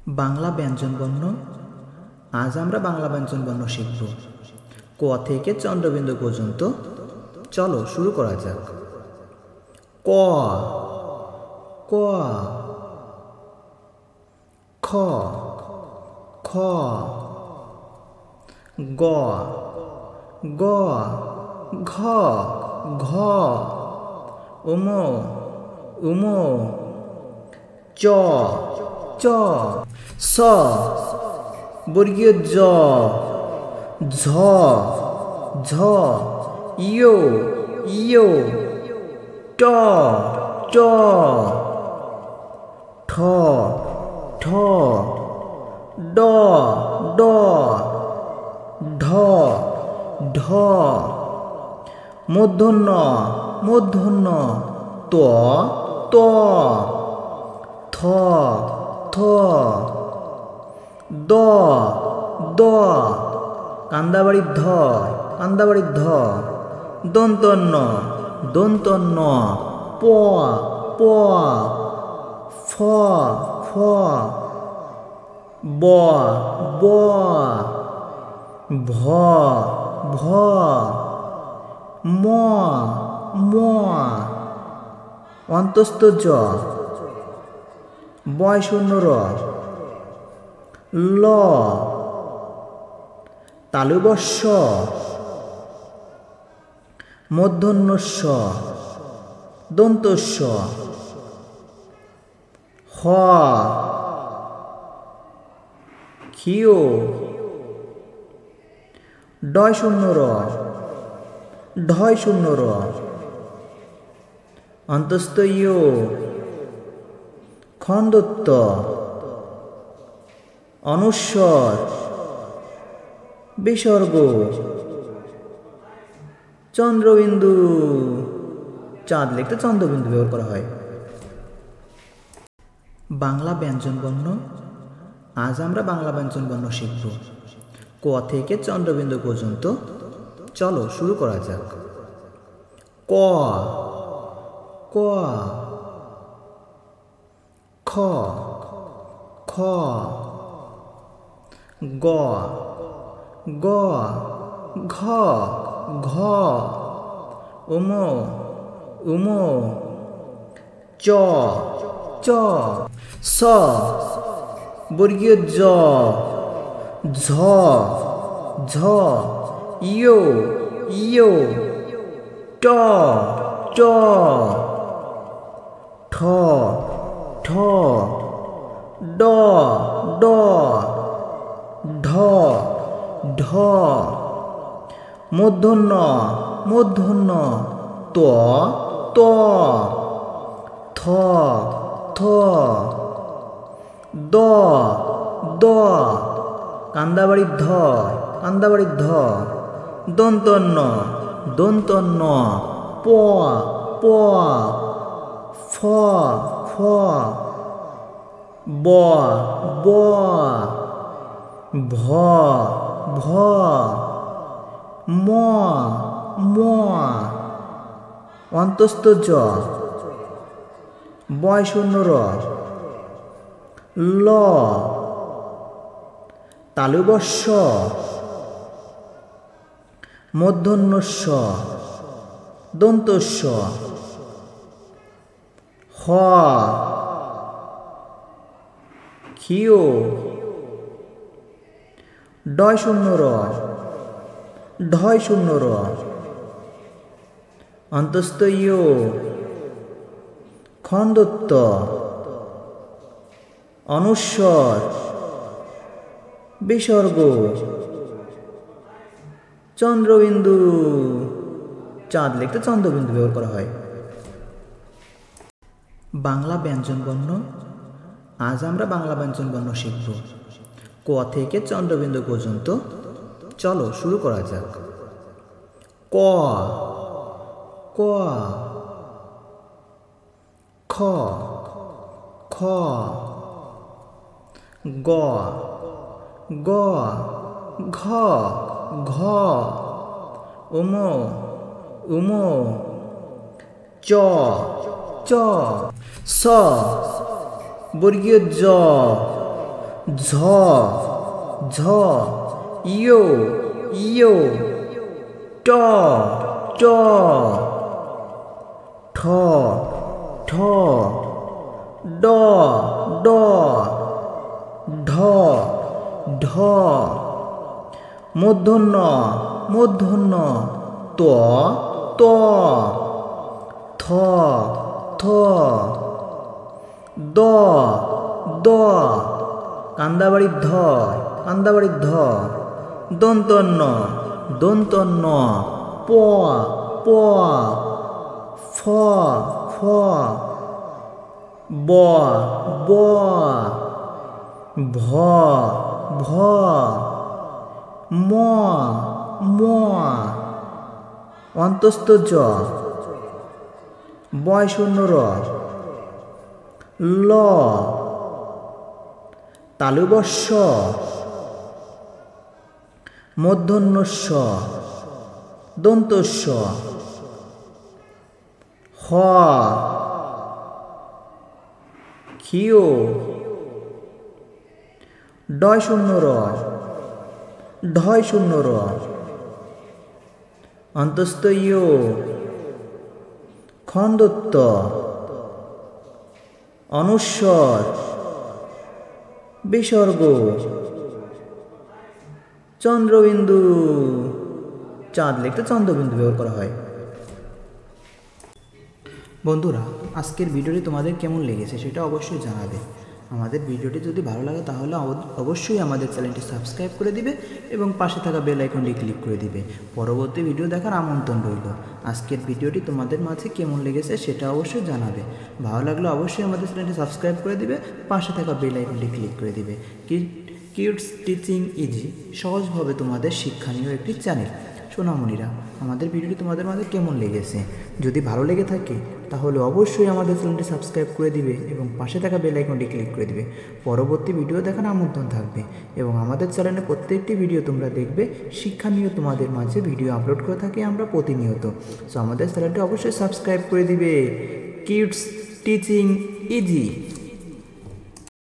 বাংলা ব্যঞ্জনবর্ণ। আজ আমরা বাংলা ব্যঞ্জনবর্ণ শিখব। ক থেকে চন্দ্রবিন্দু পর্যন্ত। চলো শুরু করা যাক। ক, ক, খ, খ, গ, গ, ঘ, ঘ, উম, উম, চ, চ, স, বর্গীয় জ, ঝ, ঝ, ইয়, ইয়, ট, ট, ঠ, ঠ, ড, ড, ঢ, ঢ, মূর্ধন্য, মূর্ধন্য, ত, ত, থ, থ, দ, দ, কান্দাবাড়ির ধ, কান্দাবাড়ির ধ, দন্তন্য, দন্তন্য, প, প, ফ, ফ, ব, ব, ভ, ভ, ম, ম, অন্তস্থ জ, বয় শূন্য র, ল, তালুবস্য, মূর্ধন্যস্য, দন্তস্য, হ, ক্ষিয়, ডয় শূন্য র, ঢয় শূন্য র, অন্তস্থ ইয়, খণ্ডত্ব, অনুস্বর, বিসর্গ, চন্দ্রবিন্দু। চাঁদ লিখতে চন্দ্রবিন্দু ব্যবহার করা হয়। বাংলা ব্যঞ্জনবর্ণ। আজ আমরা বাংলা ব্যঞ্জনবর্ণ শিখব। ক থেকে চন্দ্রবিন্দু পর্যন্ত। চলো শুরু করা যাক। ক, ক, খ, খ, গ, গ, ঘ, ঘ, উম, উম, চ, চ, স, বর্গীয় জ, ঝ, ঝ, ইয়, ইয়, ট, ট, ঠ, ঠ, ড, ড, ঢ, ঢ, মূর্ধন্য, মূর্ধন্য, ত, ত, থ, থ, দ, দ, কান্দাবাড়ির ধ, কান্দাবাড়ির ধ, দন্তন্য, দন্তন্য, প, প, ফ, ফ, ব, ব, ভ, ভ, ম, ম, অন্তস্থ জ, বয় শূন্য র, ল, তালুবস্য, মূর্ধন্যস্য, দন্তস্য, হ, ক্ষিয়, ডয় শূন্য র, ঢয় শূন্য র, অন্তস্থ ইয়, খণ্ডত্ব, অনুস্বর, বিসর্গ, চন্দ্রবিন্দু। চাঁদ লিখতে চন্দ্রবিন্দু ব্যবহার করা হয়। বাংলা ব্যঞ্জনবর্ণ। আজ আমরা বাংলা ব্যঞ্জনবর্ণ শিখব। ক থেকে চন্দ্রবিন্দু পর্যন্ত। চলো শুরু করা যাক। ক, ক, খ, খ, গ, গ, ঘ, ঘ, উম, উম, চ, চ, স, বর্গীয় জ, ঝ ঝ ইয়ো ইয়ো ট ট ঠ ঠ ড ড ঢ ঢ মূর্ধন্য মূর্ধন্য ত ত থ থ দ দ কান্দাবাড়ির ধ কান্দাবাড়ির ধ দন্তন্য দন্তন্য প প ফ ফ ব ব ভ ভ ম ম অন্তস্থ জ বয় শূন্য র ল তালুবস্য মূর্ধন্যস্য দন্তস্য হ ক্ষিয় ডয় শূন্য র ঢয় শূন্য র অন্তস্থ ইয় খণ্ডত্ব অনুস্বর বিসর্গ চন্দ্রবিন্দু চাঁদ লিখতে চন্দ্রবিন্দু ব্যবহার করা হয়। বন্ধুরা, আজকের ভিডিওটি তোমাদের কেমন লেগেছে সেটা অবশ্যই জানাবে। আমাদের ভিডিওটি যদি ভালো লাগে তাহলে অবশ্যই আমাদের চ্যানেলটি সাবস্ক্রাইব করে দিবে এবং পাশে থাকা বেল আইকনটি ক্লিক করে দিবে। পরবর্তী ভিডিও দেখার আমন্ত্রণ রইল। আজকের ভিডিওটি তোমাদের মাঝে কেমন লেগেছে সেটা অবশ্যই জানাবে। ভালো লাগলে অবশ্যই আমাদের চ্যানেলটি সাবস্ক্রাইব করে দিবে, পাশে থাকা বেল আইকনটি ক্লিক করে দিবে। কিডস টিচিং ইজি, সহজভাবে তোমাদের শিক্ষণীয় একটি চ্যানেল। সোনামণিরা, আমাদের ভিডিওটি তোমাদের মাঝে কেমন লেগেছে? যদি ভালো লেগে থাকে তাহলে অবশ্যই আমাদের চ্যানেলটি সাবস্ক্রাইব করে দিবে এবং পাশে থাকা বেল আইকনটি ক্লিক করে দিবে। পরবর্তী ভিডিও দেখার আমন্ত্রণ থাকবে এবং আমাদের চ্যানেলে প্রত্যেকটি ভিডিও তোমরা দেখবে শিক্ষণীয় তোমাদের মাঝে ভিডিও আপলোড করে থাকি আমরা প্রতিনিয়ত। সো আমাদের চ্যানেলটি অবশ্যই সাবস্ক্রাইব করে দিবে। Kids teaching easy.